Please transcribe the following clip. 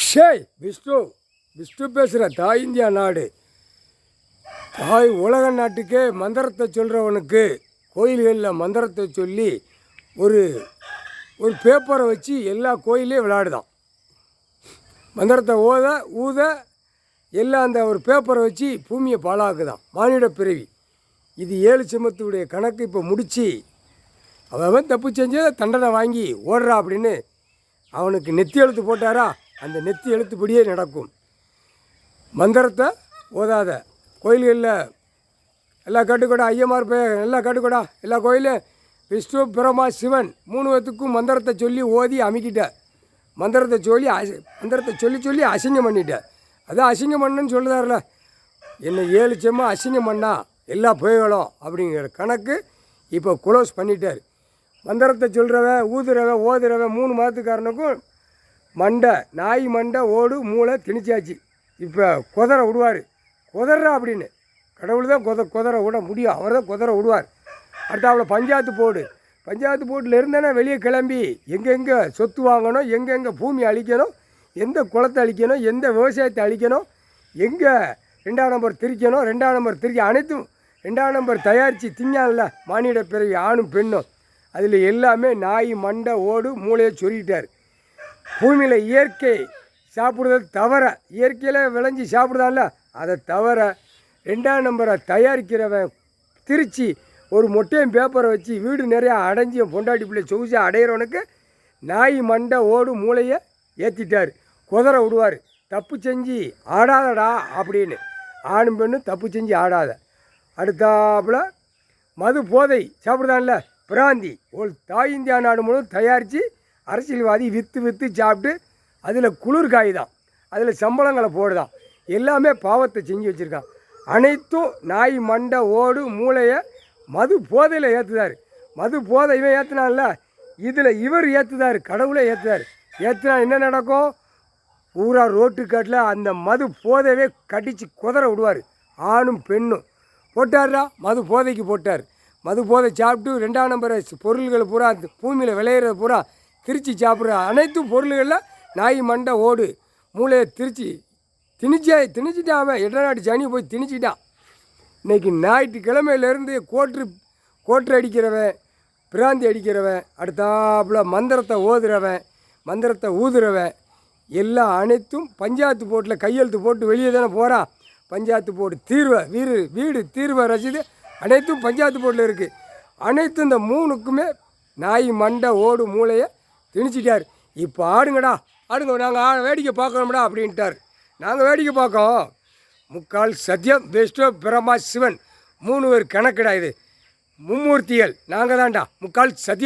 ஷேய் விஷ்ணு விஷ்ணு பேசுகிற தாய் இந்தியா நாடு தாய் உலக நாட்டுக்கே மந்திரத்தை சொல்கிறவனுக்கு கோயில்களில் மந்திரத்தை சொல்லி ஒரு ஒரு பேப்பரை வச்சு எல்லா கோயிலையும் விளையாடுதான். மந்திரத்தை ஊத எல்லாம் அந்த ஒரு பேப்பரை வச்சு பூமியை பாழாக்குதான். மானிட பிறவி இது 7 சிம்மத்துடைய கணக்கு இப்போ முடித்து அவன் தப்பு செஞ்சு தண்டனை வாங்கி ஓடுறா அப்படின்னு அவனுக்கு நெத்தி எழுத்து போட்டாரா, அந்த நெத்தி எழுத்துப்படியே நடக்கும். மந்திரத்தை ஓதாத கோயில்களில் எல்லா கட்டுக்கூடா ஐயமார் எல்லா கட்டுக்கூடா எல்லா கோயிலும் விஷ்ணு பிரம்மா சிவன் 3 பேத்துக்கும் மந்திரத்தை சொல்லி ஓதி அமைக்கிட்ட. மந்திரத்தை சொல்லி அசிங்கம் பண்ணிட்ட. அதான் அசிங்கம் பண்ணுன்னு சொல்லுதார்ல, என்னை 7 செம்மா அசிங்கம் பண்ணா எல்லா புயலும் அப்படிங்கிற கணக்கு இப்போ க்ளோஸ் பண்ணிட்டார். மந்திரத்தை சொல்கிறவன் ஊதுறவன் ஓதுறவன் 3 மாதத்துக்காரனுக்கும் மண்டை நாய் மண்டை ஓடு மூளை திணிச்சாச்சு. இப்போ குதிரை விடுவார். குதிரா அப்படின்னு கடவுள் தான் குதிரை விட முடியும், அவர் தான் குதிரை விடுவார். அடுத்தாப்புல பஞ்சாயத்து போட்டில் இருந்தானே வெளியே கிளம்பி எங்கெங்கே சொத்து வாங்கணும், எங்கெங்கே பூமி அழிக்கணும், எந்த குளத்தை அழிக்கணும், எந்த விவசாயத்தை அழிக்கணும், எங்கே 2ஆம் நம்பர் திரிக்கணும், 2ஆம் நம்பர் திரிக்க அனைத்தும் 2ஆம் நம்பர் தயாரித்து திங்கான்ல மானிட பிறவி ஆணும் பெண்ணும், அதில் எல்லாமே நாய் மண்டை ஓடு மூளையை சொல்லிட்டார். பூமியில் இயற்கை சாப்பிட்றது தவிர, இயற்கையில் விளைஞ்சி சாப்பிடுதான்ல அதை தவிர 2ஆம் நம்பரை தயாரிக்கிறவன் திருச்சி ஒரு மொட்டையும் பேப்பரை வச்சு வீடு நிறையா அடைஞ்சி பொண்டாட்டி பிள்ளை சொகுசு அடையிறவனுக்கு நாய் மண்டை ஓடு மூளையை ஏற்றிட்டார். குதிரை விடுவார். தப்பு செஞ்சு ஆடாதடா அப்படின்னு, ஆணும் பெண்ணும் தப்பு செஞ்சு ஆடாத. அடுத்தாப்புல மது போதை சாப்பிடுதான்ல பிராந்தி, ஒரு தாய் இந்தியா நாடு முழுவதும் தயாரித்து அரசியல்வாதி விற்று சாப்பிட்டு அதில் குளிர் காய்தான், அதில் சம்பளங்களை போடுதான், எல்லாமே பாவத்தை செஞ்சு வச்சுருக்கான். அனைத்தும் நாய் மண்டை ஓடு மூளையை மது போதையில் ஏற்றுதார். மது போதை இவன் ஏற்றுனான்ல, இதில் இவர் ஏற்றுதார், கடவுளை ஏற்றுனா என்ன நடக்கும்? பூரா ரோட்டுக்காட்டில் அந்த மது போதையவே கடித்து குதிரை விடுவார். ஆணும் பெண்ணும் போட்டார்ரா, மது போதைக்கு போட்டார். மது போதை சாப்பிட்டு 2ஆம் நம்பரை பொருள்கள் பூரா பூமியில் விளையிறது பூரா திருச்சி சாப்பிட்ற அனைத்து பொருள்களில் நாய் மண்டை ஓடு மூளையை திணிச்சிட்டான். அவன் இடநாட்டு சனி போய் திணிச்சிட்டான். இன்றைக்கி ஞாயிற்றுக்கிழமையிலேருந்து கோட்ரு அடிக்கிறவன், பிராந்தி அடிக்கிறவன், அடுத்தாப்புல மந்திரத்தை ஓதுறவன், மந்திரத்தை ஊதுறவன் எல்லாம் அனைத்தும் பஞ்சாயத்து போட்டில் கையெழுத்து போட்டு வெளியே தானே போகிறான். பஞ்சாயத்து போட்டு வீடு தீர்வை ரசீது அனைத்தும் பஞ்சாயத்து போட்டில் இருக்குது. அனைத்தும் இந்த 3க்குமே நாய் மண்டை ஓடு மூளையை திணிச்சிட்டார். இப்போ ஆடுங்க, நாங்கள் வேடிக்கை பார்க்கணும்டா அப்படின்ட்டார். நாங்கள் வேடிக்கை பார்க்கோம். முக்கால் சத்தியம் விஷ்ணு பிரம்மா சிவன் 3 பேர் கணக்கிடா. இது மும்மூர்த்திகள் நாங்கள் தான்டா முக்கால் சத்தியம்.